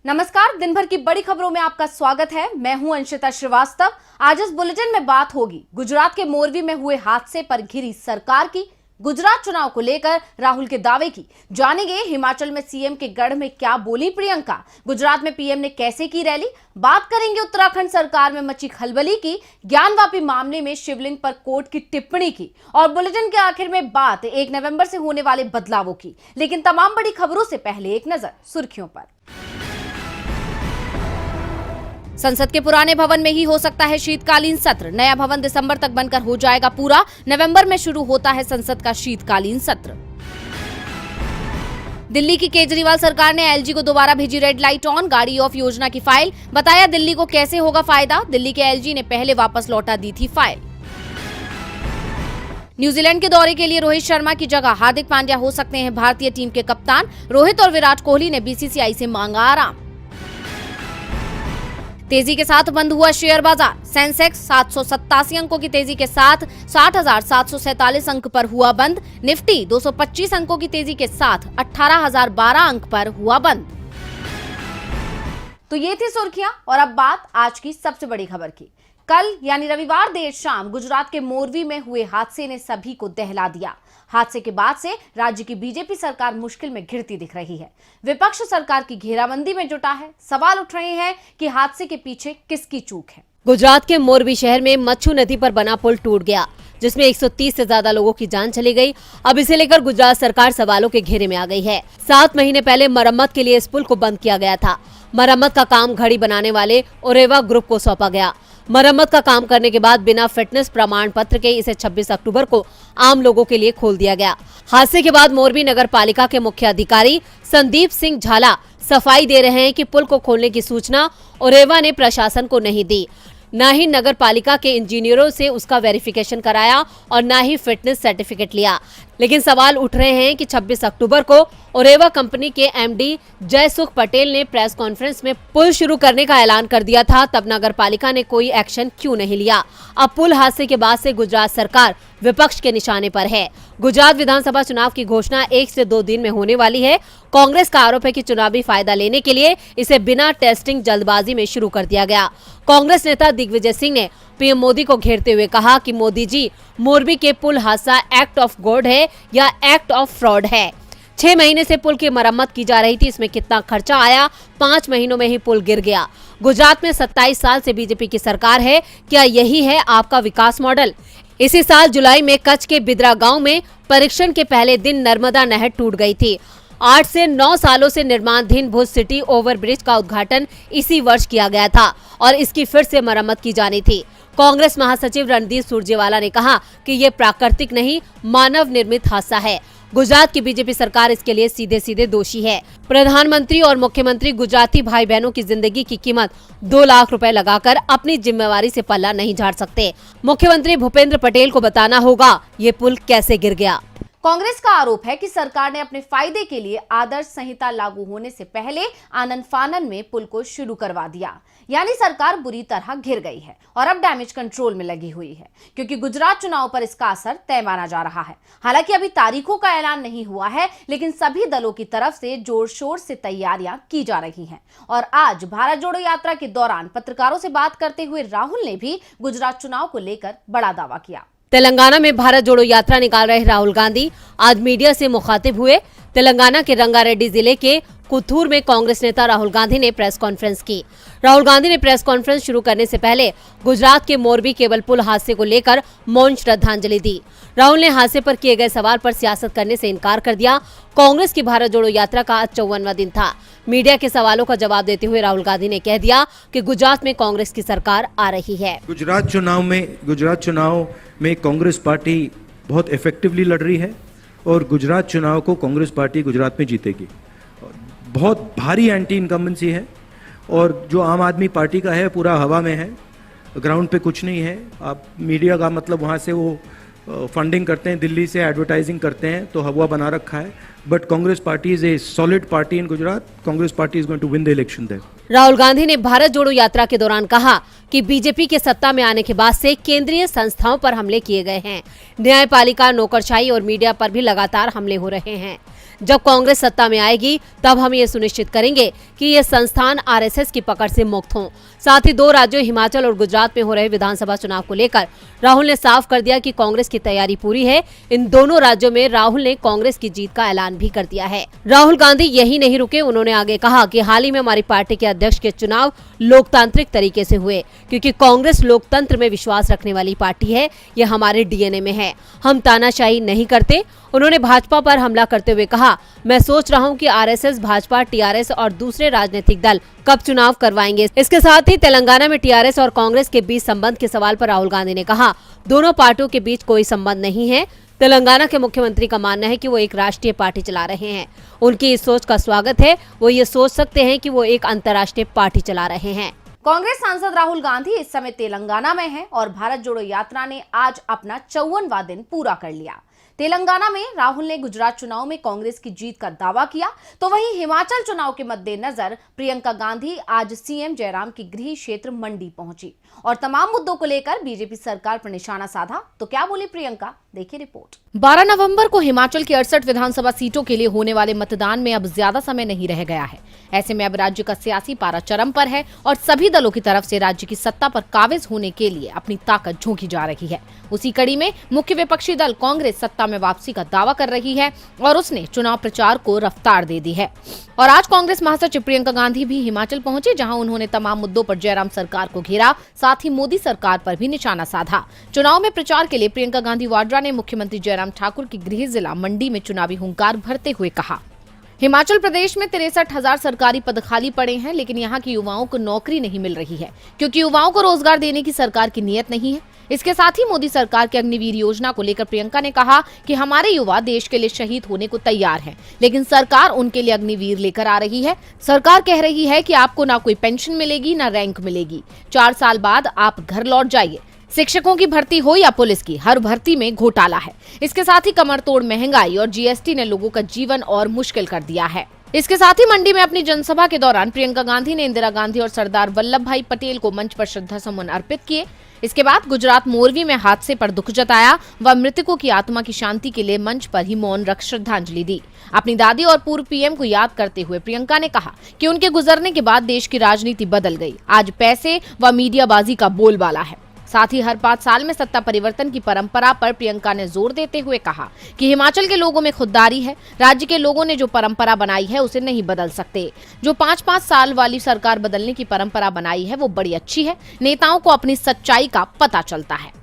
नमस्कार, दिन भर की बड़ी खबरों में आपका स्वागत है। मैं हूं अंशिता श्रीवास्तव। आज इस बुलेटिन में बात होगी गुजरात के मोरवी में हुए हादसे पर घिरी सरकार की, गुजरात चुनाव को लेकर राहुल के दावे की, जानेंगे हिमाचल में सीएम के गढ़ में क्या बोली प्रियंका, गुजरात में पीएम ने कैसे की रैली, बात करेंगे उत्तराखंड सरकार में मची खलबली की, ज्ञानवापी मामले में शिवलिंग पर कोर्ट की टिप्पणी की और बुलेटिन के आखिर में बात 1 नवंबर से होने वाले बदलावों की। लेकिन तमाम बड़ी खबरों से पहले एक नजर सुर्खियों पर। संसद के पुराने भवन में ही हो सकता है शीतकालीन सत्र। नया भवन दिसंबर तक बनकर हो जाएगा पूरा। नवंबर में शुरू होता है संसद का शीतकालीन सत्र। दिल्ली की केजरीवाल सरकार ने एलजी को दोबारा भेजी रेड लाइट ऑन, गाड़ी ऑफ योजना की फाइल। बताया दिल्ली को कैसे होगा फायदा। दिल्ली के एलजी ने पहले वापस लौटा दी थी फाइल। न्यूजीलैंड के दौरे के लिए रोहित शर्मा की जगह हार्दिक पांड्या हो सकते हैं भारतीय टीम के कप्तान। रोहित और विराट कोहली ने बीसीसीआई से मांगा आराम। तेजी के साथ बंद हुआ शेयर बाजार। सेंसेक्स 787 अंकों की तेजी के साथ 60,747 अंक पर हुआ बंद। निफ्टी 225 अंकों की तेजी के साथ 18,012 अंक पर हुआ बंद। तो ये थी सुर्खियां और अब बात आज की सबसे बड़ी खबर की। कल यानी रविवार देर शाम गुजरात के मोरवी में हुए हादसे ने सभी को दहला दिया। हादसे के बाद से राज्य की बीजेपी सरकार मुश्किल में घिरती दिख रही है। विपक्ष सरकार की घेराबंदी में जुटा है। सवाल उठ रहे हैं कि हादसे के पीछे किसकी चूक है। गुजरात के मोरवी शहर में मच्छू नदी पर बना पुल टूट गया, जिसमें 130 से ज्यादा लोगों की जान चली गई। अब इसे लेकर गुजरात सरकार सवालों के घेरे में आ गई है। 7 महीने पहले मरम्मत के लिए इस पुल को बंद किया गया था। मरम्मत का काम घड़ी बनाने वाले ओरेवा ग्रुप को सौंपा गया। मरम्मत का काम करने के बाद बिना फिटनेस प्रमाण पत्र के इसे 26 अक्टूबर को आम लोगों के लिए खोल दिया गया। हादसे के बाद मोरबी नगर पालिका के मुख्य अधिकारी संदीप सिंह झाला सफाई दे रहे हैं कि पुल को खोलने की सूचना ओरेवा ने प्रशासन को नहीं दी, न ही नगर पालिका के इंजीनियरों से उसका वेरिफिकेशन कराया और न ही फिटनेस सर्टिफिकेट लिया। लेकिन सवाल उठ रहे हैं कि 26 अक्टूबर को ओरेवा कंपनी के एमडी जयसुख पटेल ने प्रेस कॉन्फ्रेंस में पुल शुरू करने का ऐलान कर दिया था, तब नगर पालिका ने कोई एक्शन क्यों नहीं लिया। अब पुल हादसे के बाद से गुजरात सरकार विपक्ष के निशाने पर है। गुजरात विधानसभा चुनाव की घोषणा 1 से 2 दिन में होने वाली है। कांग्रेस का आरोप है कि चुनावी फायदा लेने के लिए इसे बिना टेस्टिंग जल्दबाजी में शुरू कर दिया गया। कांग्रेस नेता दिग्विजय सिंह ने पीएम मोदी को घेरते हुए कहा कि मोदी जी, मोरबी के पुल हादसा एक्ट ऑफ गॉड है या एक्ट ऑफ फ्रॉड है। 6 महीने से पुल की मरम्मत की जा रही थी, इसमें कितना खर्चा आया, 5 महीनों में ही पुल गिर गया। गुजरात में 27 साल से बीजेपी की सरकार है, क्या यही है आपका विकास मॉडल? इसी साल जुलाई में कच्छ के बिद्रा गांव में परीक्षण के पहले दिन नर्मदा नहर टूट गई थी। 8 से 9 सालों से निर्माणाधीन भुज सिटी ओवरब्रिज का उद्घाटन इसी वर्ष किया गया था और इसकी फिर से मरम्मत की जानी थी। कांग्रेस महासचिव रणदीप सुरजेवाला ने कहा कि ये प्राकृतिक नहीं, मानव निर्मित हादसा है। गुजरात की बीजेपी सरकार इसके लिए सीधे सीधे दोषी है। प्रधानमंत्री और मुख्यमंत्री गुजराती भाई बहनों की जिंदगी की कीमत 2 लाख रुपए लगाकर अपनी जिम्मेवारी से पल्ला नहीं झाड़ सकते। मुख्यमंत्री भूपेंद्र पटेल को बताना होगा ये पुल कैसे गिर गया। कांग्रेस का आरोप है कि सरकार ने अपने फायदे के लिए आदर्श संहिता लागू होने से पहले आनन फानन में पुल को शुरू करवा दिया। यानी सरकार बुरी तरह घिर गई है और अब डैमेज कंट्रोल में लगी हुई है, क्योंकि गुजरात चुनाव पर इसका असर तय माना जा रहा है। हालांकि अभी तारीखों का ऐलान नहीं हुआ है, लेकिन सभी दलों की तरफ से जोर शोर से तैयारियां की जा रही हैं। और आज भारत जोड़ो यात्रा के दौरान पत्रकारों से बात करते हुए राहुल ने भी गुजरात चुनाव को लेकर बड़ा दावा किया। तेलंगाना में भारत जोड़ो यात्रा निकाल रहे राहुल गांधी आज मीडिया से मुखातिब हुए। तेलंगाना के रंगारेड्डी जिले के कुथूर में कांग्रेस नेता राहुल गांधी ने प्रेस कॉन्फ्रेंस की। राहुल गांधी ने प्रेस कॉन्फ्रेंस शुरू करने से पहले गुजरात के मोरबी केबल पुल हादसे को लेकर मौन श्रद्धांजलि दी। राहुल ने हादसे पर किए गए सवाल पर सियासत करने से इनकार कर दिया। कांग्रेस की भारत जोड़ो यात्रा का आज 54वां दिन था। मीडिया के सवालों का जवाब देते हुए राहुल गांधी ने कह दिया कि गुजरात में कांग्रेस की सरकार आ रही है। गुजरात चुनाव में कांग्रेस पार्टी बहुत इफेक्टिवली लड़ रही है और गुजरात चुनाव को कांग्रेस पार्टी गुजरात में जीतेगी। बहुत भारी एंटी इनकम्बेंसी है और जो आम आदमी पार्टी का है पूरा हवा में है, ग्राउंड पे कुछ नहीं है। आप मीडिया का मतलब वहाँ से वो फंडिंग करते हैं, दिल्ली से एडवर्टाइजिंग करते हैं, तो हवा बना रखा है। But Congress party is a solid party in Gujarat. Congress party is going to win the election there. Rahul Gandhi ने भारत जोड़ो यात्रा के दौरान कहा कि बीजेपी के सत्ता में आने के बाद से केंद्रीय संस्थाओं पर हमले किए गए हैं। न्यायपालिका, नौकरशाही और मीडिया पर भी लगातार हमले हो रहे हैं। जब कांग्रेस सत्ता में आएगी तब हम ये सुनिश्चित करेंगे कि ये संस्थान आरएसएस की पकड़ से मुक्त हों। साथ ही 2 राज्यों हिमाचल और गुजरात में हो रहे विधानसभा चुनाव को लेकर राहुल ने साफ कर दिया कि कांग्रेस की तैयारी पूरी है। इन दोनों राज्यों में राहुल ने कांग्रेस की जीत का ऐलान भी कर दिया है। राहुल गांधी यही नहीं रुके, उन्होंने आगे कहा कि हाल ही में हमारी पार्टी के अध्यक्ष के चुनाव लोकतांत्रिक तरीके से हुए, क्योंकि कांग्रेस लोकतंत्र में विश्वास रखने वाली पार्टी है। ये हमारे डीएनए में है, हम तानाशाही नहीं करते। उन्होंने भाजपा पर हमला करते हुए कहा, मैं सोच रहा हूं कि आरएसएस, भाजपा, टीआरएस और दूसरे राजनीतिक दल कब चुनाव करवाएंगे। इसके साथ ही तेलंगाना में टीआरएस और कांग्रेस के बीच संबंध के सवाल पर राहुल गांधी ने कहा, दोनों पार्टियों के बीच कोई संबंध नहीं है। तेलंगाना के मुख्यमंत्री का मानना है कि वो एक राष्ट्रीय पार्टी चला रहे हैं। उनकी इस सोच का स्वागत है। वो ये सोच सकते हैं कि वो एक अंतर्राष्ट्रीय पार्टी चला रहे हैं। कांग्रेस सांसद राहुल गांधी इस समय तेलंगाना में हैं और भारत जोड़ो यात्रा ने आज अपना 54वां दिन पूरा कर लिया। तेलंगाना में राहुल ने गुजरात चुनाव में कांग्रेस की जीत का दावा किया, तो वहीं हिमाचल चुनाव के मद्देनजर प्रियंका गांधी आज सीएम जयराम की गृह क्षेत्र मंडी पहुंची और तमाम मुद्दों को लेकर बीजेपी सरकार पर निशाना साधा। तो क्या बोली प्रियंका, देखिए रिपोर्ट। 12 नवंबर को हिमाचल की 68 विधानसभा सीटों के लिए होने वाले मतदान में अब ज्यादा समय नहीं रह गया है। ऐसे में अब राज्य का सियासी पारा चरम पर है और सभी दलों की तरफ से राज्य की सत्ता पर काबिज होने के लिए अपनी ताकत झोंकी जा रही है। उसी कड़ी में मुख्य विपक्षी दल कांग्रेस सत्ता में वापसी का दावा कर रही है और उसने चुनाव प्रचार को रफ्तार दे दी है। और आज कांग्रेस महासचिव प्रियंका गांधी भी हिमाचल पहुंचे, जहां उन्होंने तमाम मुद्दों पर जयराम सरकार को घेरा, साथ ही मोदी सरकार पर भी निशाना साधा। चुनाव में प्रचार के लिए प्रियंका गांधी वाड्रा ने मुख्यमंत्री जयराम ठाकुर की गृह जिला मंडी में चुनावी हुंकार भरते हुए कहा, हिमाचल प्रदेश में 63,000 सरकारी पद खाली पड़े हैं, लेकिन यहाँ के युवाओं को नौकरी नहीं मिल रही है, क्योंकि युवाओं को रोजगार देने की सरकार की नीयत नहीं है। इसके साथ ही मोदी सरकार के अग्निवीर योजना को लेकर प्रियंका ने कहा कि हमारे युवा देश के लिए शहीद होने को तैयार हैं, लेकिन सरकार उनके लिए अग्निवीर लेकर आ रही है। सरकार कह रही है कि आपको ना कोई पेंशन मिलेगी, ना रैंक मिलेगी, 4 साल बाद आप घर लौट जाइए। शिक्षकों की भर्ती हो या पुलिस की, हर भर्ती में घोटाला है। इसके साथ ही कमर तोड़ महंगाई और जीएसटी ने लोगों का जीवन और मुश्किल कर दिया है। इसके साथ ही मंडी में अपनी जनसभा के दौरान प्रियंका गांधी ने इंदिरा गांधी और सरदार वल्लभ भाई पटेल को मंच पर श्रद्धा सुमन अर्पित किए। इसके बाद गुजरात मोरवी में हादसे पर दुख जताया व मृतकों की आत्मा की शांति के लिए मंच पर ही मौन रख श्रद्धांजलि दी। अपनी दादी और पूर्व पीएम को याद करते हुए प्रियंका ने कहा कि उनके गुजरने के बाद देश की राजनीति बदल गई। आज पैसे व मीडियाबाजी का बोलबाला है। साथ ही हर 5 साल में सत्ता परिवर्तन की परंपरा पर प्रियंका ने जोर देते हुए कहा कि हिमाचल के लोगों में खुददारी है। राज्य के लोगों ने जो परंपरा बनाई है उसे नहीं बदल सकते। जो 5-5 साल वाली सरकार बदलने की परंपरा बनाई है वो बड़ी अच्छी है। नेताओं को अपनी सच्चाई का पता चलता है।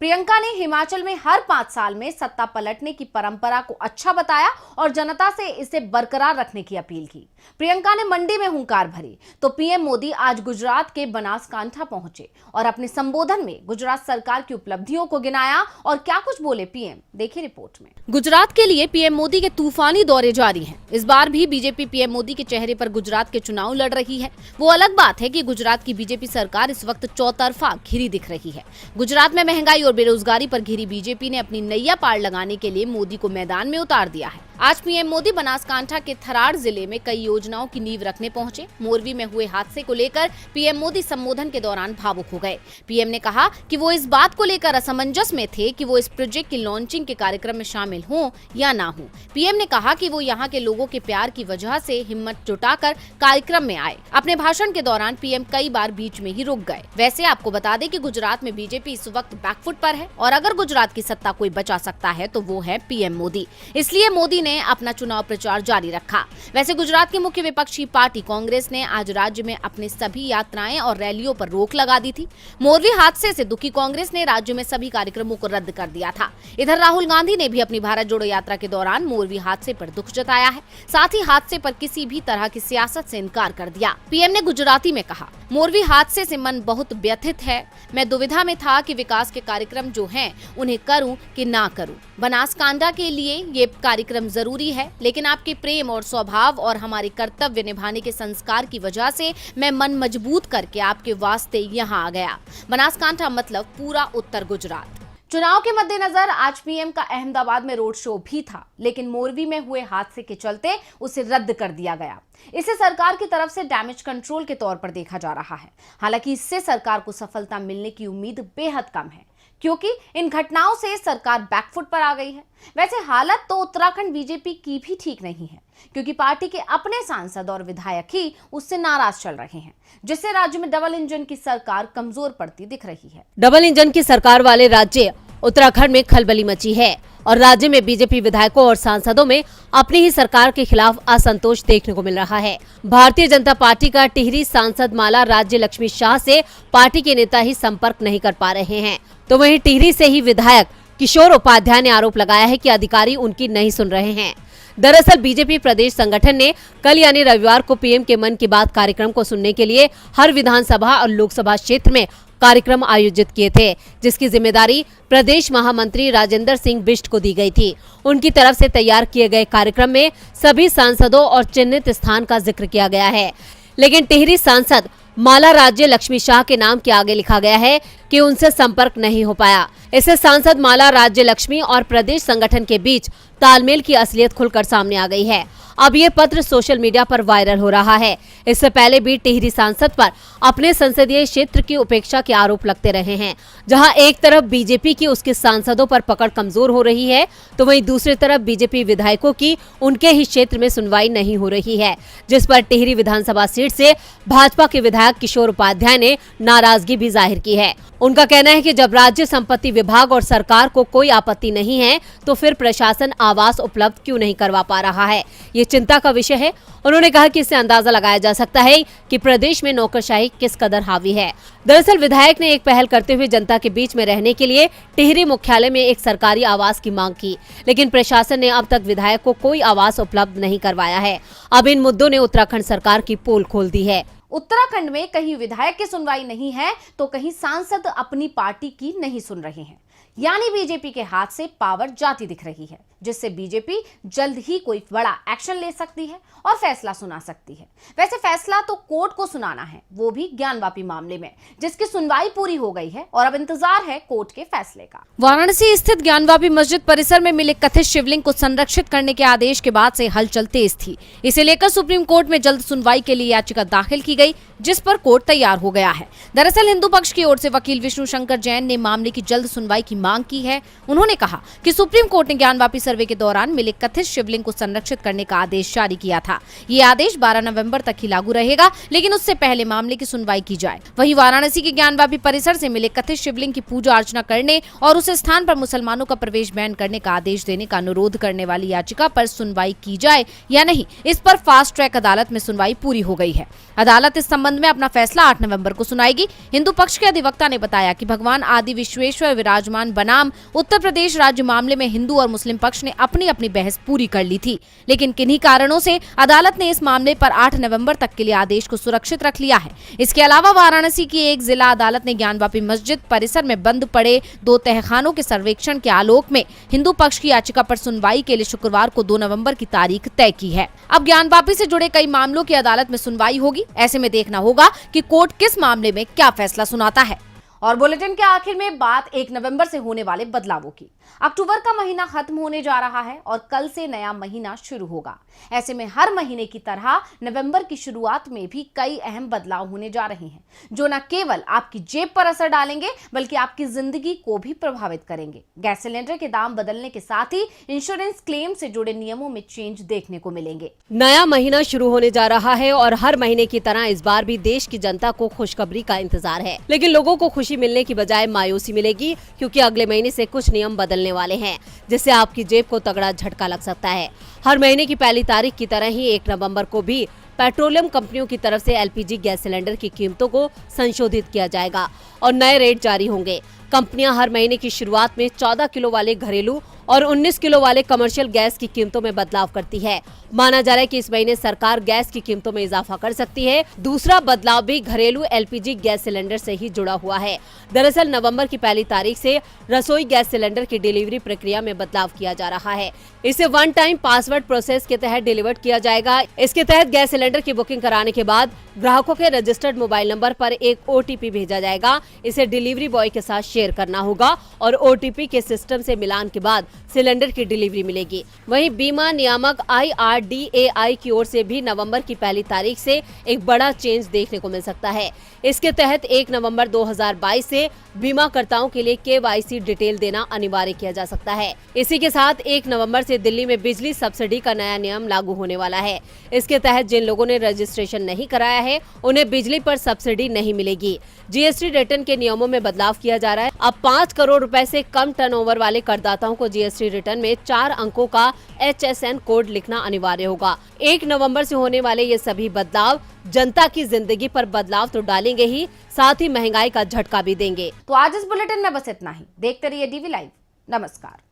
प्रियंका ने हिमाचल में हर 5 साल में सत्ता पलटने की परंपरा को अच्छा बताया और जनता से इसे बरकरार रखने की अपील की। प्रियंका ने मंडी में हुंकार भरी तो पीएम मोदी आज गुजरात के बनासकांठा पहुंचे और अपने संबोधन में गुजरात सरकार की उपलब्धियों को गिनाया और क्या कुछ बोले पीएम, देखिए रिपोर्ट में। गुजरात के लिए पीएम मोदी के तूफानी दौरे जारी हैं। इस बार भी बीजेपी पीएम मोदी के चेहरे पर गुजरात के चुनाव लड़ रही है। वो अलग बात है कि गुजरात की बीजेपी सरकार इस वक्त चौतरफा घिरी दिख रही है। गुजरात में महंगाई और बेरोजगारी पर घिरी बीजेपी ने अपनी नैया पार लगाने के लिए मोदी को मैदान में उतार दिया है। आज पीएम मोदी बनासकांठा के थराड़ जिले में कई योजनाओं की नींव रखने पहुंचे। मोरवी में हुए हादसे को लेकर पीएम मोदी संबोधन के दौरान भावुक हो गए। पीएम ने कहा कि वो इस बात को लेकर असमंजस में थे कि वो इस प्रोजेक्ट की लॉन्चिंग के कार्यक्रम में शामिल हों या ना हो। पीएम ने कहा कि वो यहाँ के लोगों के प्यार की वजह से हिम्मत जुटाकर कार्यक्रम में आए। अपने भाषण के दौरान पीएम कई बार बीच में ही रुक गए। वैसे आपको बता दें कि गुजरात में बीजेपी इस वक्त बैकफुट पर है और अगर गुजरात की सत्ता कोई बचा सकता है तो वो है पीएम मोदी। इसलिए मोदी ने अपना चुनाव प्रचार जारी रखा। वैसे गुजरात की मुख्य विपक्षी पार्टी कांग्रेस ने आज राज्य में अपने सभी यात्राएं और रैलियों पर रोक लगा दी थी। मोरवी हादसे से दुखी कांग्रेस ने राज्य में सभी कार्यक्रमों को रद्द कर दिया था। इधर राहुल गांधी ने भी अपनी भारत जोड़ो यात्रा के दौरान मोरवी हादसे पर दुख जताया है। साथ ही हादसे पर किसी भी तरह की सियासत से इनकार कर दिया। पीएम ने गुजराती में कहा, मोरवी हादसे से मन बहुत व्यथित है। मैं दुविधा में था कि विकास के कार्यक्रम जो हैं उन्हें करूं कि ना करूं। बनासकांठा के लिए ये कार्यक्रम जरूरी है, लेकिन आपके प्रेम और स्वभाव और हमारे कर्तव्य निभाने के संस्कार की वजह से मैं मन मजबूत करके आपके वास्ते यहाँ आ गया। बनासकांठा मतलब पूरा उत्तर गुजरात। चुनाव के मद्देनजर आज पीएम का अहमदाबाद में रोड शो भी था, लेकिन मोरवी में हुए हादसे के चलते उसे रद्द कर दिया गया। इसे सरकार की तरफ से डैमेज कंट्रोल के तौर पर देखा जा रहा है। हालांकि इससे सरकार को सफलता मिलने की उम्मीद बेहद कम है, क्योंकि इन घटनाओं से सरकार बैकफुट पर आ गई है। वैसे हालत तो उत्तराखंड बीजेपी की भी ठीक नहीं है, क्योंकि पार्टी के अपने सांसद और विधायक ही उससे नाराज चल रहे हैं, जिससे राज्य में डबल इंजन की सरकार कमजोर पड़ती दिख रही है। डबल इंजन की सरकार वाले राज्य उत्तराखंड में खलबली मची है और राज्य में बीजेपी विधायकों और सांसदों में अपनी ही सरकार के खिलाफ असंतोष देखने को मिल रहा है। भारतीय जनता पार्टी का टिहरी सांसद माला राज्य लक्ष्मी शाह से पार्टी के नेता ही संपर्क नहीं कर पा रहे हैं, तो वहीं टिहरी से ही विधायक किशोर उपाध्याय ने आरोप लगाया है कि अधिकारी उनकी नहीं सुन रहे हैं। दरअसल बीजेपी प्रदेश संगठन ने कल यानी रविवार को पीएम के मन की बात कार्यक्रम को सुनने के लिए हर विधानसभा और लोकसभा क्षेत्र में कार्यक्रम आयोजित किए थे, जिसकी जिम्मेदारी प्रदेश महामंत्री राजेंद्र सिंह बिष्ट को दी गई थी। उनकी तरफ से तैयार किए गए कार्यक्रम में सभी सांसदों और चिन्हित स्थान का जिक्र किया गया है, लेकिन टिहरी सांसद माला राज्य लक्ष्मी शाह के नाम के आगे लिखा गया है कि उनसे संपर्क नहीं हो पाया। इससे सांसद माला राज्य लक्ष्मी और प्रदेश संगठन के बीच तालमेल की असलियत खुलकर सामने आ गई है। अब ये पत्र सोशल मीडिया पर वायरल हो रहा है। इससे पहले भी टिहरी सांसद पर अपने संसदीय क्षेत्र की उपेक्षा के आरोप लगते रहे हैं, जहां एक तरफ बीजेपी की उसके सांसदों पर पकड़ कमजोर हो रही है, तो वहीं दूसरी तरफ बीजेपी विधायकों की उनके ही क्षेत्र में सुनवाई नहीं हो रही है, जिस पर टिहरी विधानसभा सीट से भाजपा के विधायक किशोर उपाध्याय ने नाराजगी भी जाहिर की है। उनका कहना है कि जब राज्य संपत्ति विभाग और सरकार को कोई आपत्ति नहीं है, तो फिर प्रशासन आवास उपलब्ध क्यों नहीं करवा पा रहा है, ये चिंता का विषय है। उन्होंने कहा कि इससे अंदाजा लगाया जा सकता है कि प्रदेश में नौकरशाही किस कदर हावी है। दरअसल विधायक ने एक पहल करते हुए जनता के बीच में रहने के लिए टिहरी मुख्यालय में एक सरकारी आवास की मांग की, लेकिन प्रशासन ने अब तक विधायक को कोई आवास उपलब्ध नहीं करवाया है। अब इन मुद्दों ने उत्तराखंड सरकार की पोल खोल दी है। उत्तराखंड में कहीं विधायक की सुनवाई नहीं है, तो कहीं सांसद अपनी पार्टी की नहीं सुन रहे हैं, यानी बीजेपी के हाथ से पावर जाती दिख रही है, जिससे बीजेपी जल्द ही कोई बड़ा एक्शन ले सकती है और फैसला सुना सकती है। वैसे फैसला तो कोर्ट को सुनाना है, वो भी ज्ञानवापी मामले में, जिसकी सुनवाई पूरी हो गई है और अब इंतजार है कोर्ट के फैसले का। वाराणसी स्थित ज्ञानवापी मस्जिद परिसर में मिले कथित शिवलिंग को संरक्षित करने के आदेश के बाद से हलचल तेज थी। इसे लेकर सुप्रीम कोर्ट में जल्द सुनवाई के लिए याचिका दाखिल की गई, जिस पर कोर्ट तैयार हो गया है। दरअसल हिंदू पक्ष की ओर से वकील विष्णु शंकर जैन ने मामले की जल्द सुनवाई की मांग की है। उन्होंने कहा कि सुप्रीम कोर्ट ने ज्ञानवापी सर्वे के दौरान मिले कथित शिवलिंग को संरक्षित करने का आदेश जारी किया था। ये आदेश 12 नवंबर तक ही लागू रहेगा, लेकिन उससे पहले मामले की सुनवाई की जाए। वहीं वाराणसी के ज्ञानवापी परिसर से मिले कथित शिवलिंग की पूजा अर्चना करने और उस स्थान पर मुसलमानों का प्रवेश बैन करने का आदेश देने का अनुरोध करने वाली याचिका पर सुनवाई की जाए या नहीं, इस पर फास्ट ट्रैक अदालत में सुनवाई पूरी हो गई है। अदालत इस संबंध में अपना फैसला 8 नवंबर को सुनाएगी। हिंदू पक्ष के अधिवक्ता ने बताया कि भगवान आदि विश्वेश्वर विराजमान बनाम उत्तर प्रदेश राज्य मामले में हिंदू और मुस्लिम पक्ष ने अपनी अपनी बहस पूरी कर ली थी, लेकिन किन्हीं कारणों से अदालत ने इस मामले पर 8 नवंबर तक के लिए आदेश को सुरक्षित रख लिया है। इसके अलावा वाराणसी की एक जिला अदालत ने ज्ञानवापी मस्जिद परिसर में बंद पड़े 2 तहखानों के सर्वेक्षण के आलोक में हिंदू पक्ष की याचिका पर सुनवाई के लिए शुक्रवार को 2 नवंबर की तारीख तय की है। अब ज्ञानवापी से जुड़े कई मामलों की अदालत में सुनवाई होगी। ऐसे में देखना होगा कि कोर्ट किस मामले में क्या फैसला सुनाता है। और बुलेटिन के आखिर में बात 1 नवंबर से होने वाले बदलावों की। अक्टूबर का महीना खत्म होने जा रहा है और कल से नया महीना शुरू होगा। ऐसे में हर महीने की तरह नवंबर की शुरुआत में भी कई अहम बदलाव होने जा रहे हैं, जो न केवल आपकी जेब पर असर डालेंगे बल्कि आपकी जिंदगी को भी प्रभावित करेंगे। गैस सिलेंडर के दाम बदलने के साथ ही इंश्योरेंस क्लेम से जुड़े नियमों में चेंज देखने को मिलेंगे। नया महीना शुरू होने जा रहा है और हर महीने की तरह इस बार भी देश की जनता को खुशखबरी का इंतजार है, लेकिन लोगों को खुशी मिलने की बजाय मायूसी मिलेगी, क्योंकि अगले महीने से कुछ नियम बदलने वाले हैं, जिससे आपकी जेब को तगड़ा झटका लग सकता है। हर महीने की पहली तारीख की तरह ही 1 नवंबर को भी पेट्रोलियम कंपनियों की तरफ से एलपीजी गैस सिलेंडर की कीमतों को संशोधित किया जाएगा और नए रेट जारी होंगे। कंपनियां हर महीने की शुरुआत में 14 किलो वाले घरेलू और 19 किलो वाले कमर्शियल गैस की कीमतों में बदलाव करती है। माना जा रहा है कि इस महीने सरकार गैस की कीमतों में इजाफा कर सकती है। दूसरा बदलाव भी घरेलू एलपीजी गैस सिलेंडर से ही जुड़ा हुआ है। दरअसल नवंबर की पहली तारीख से रसोई गैस सिलेंडर की डिलीवरी प्रक्रिया में बदलाव किया जा रहा है। इसे वन टाइम पासवर्ड प्रोसेस के तहत डिलीवर्ड किया जाएगा। इसके तहत गैस सिलेंडर की बुकिंग कराने के बाद ग्राहकों के रजिस्टर्ड मोबाइल नंबर पर एक ओटीपी भेजा जाएगा। इसे डिलीवरी बॉय के साथ शेयर करना होगा और ओटीपी के सिस्टम से मिलान के बाद सिलेंडर की डिलीवरी मिलेगी। वहीं बीमा नियामक IRDAI की ओर से भी नवंबर की पहली तारीख से एक बड़ा चेंज देखने को मिल सकता है। इसके तहत 1 नवंबर 2022 से बीमाकर्ताओं के लिए KYC डिटेल देना अनिवार्य किया जा सकता है। इसी के साथ 1 नवंबर से दिल्ली में बिजली सब्सिडी का नया नियम लागू होने वाला है। इसके तहत जिन लोगों ने रजिस्ट्रेशन नहीं कराया है उन्हें बिजली पर सब्सिडी नहीं मिलेगी। GST रिटर्न के नियमों में बदलाव किया जा रहा है। अब 5 करोड़ रुपए से कम टर्नओवर वाले करदाताओं को GST रिटर्न में 4 अंकों का HSN कोड लिखना अनिवार्य होगा। 1 नवंबर से होने वाले ये सभी बदलाव जनता की जिंदगी पर बदलाव तो डालेंगे ही, साथ ही महंगाई का झटका भी देंगे। तो आज इस बुलेटिन में बस इतना ही। देखते रहिए DV लाइव। नमस्कार।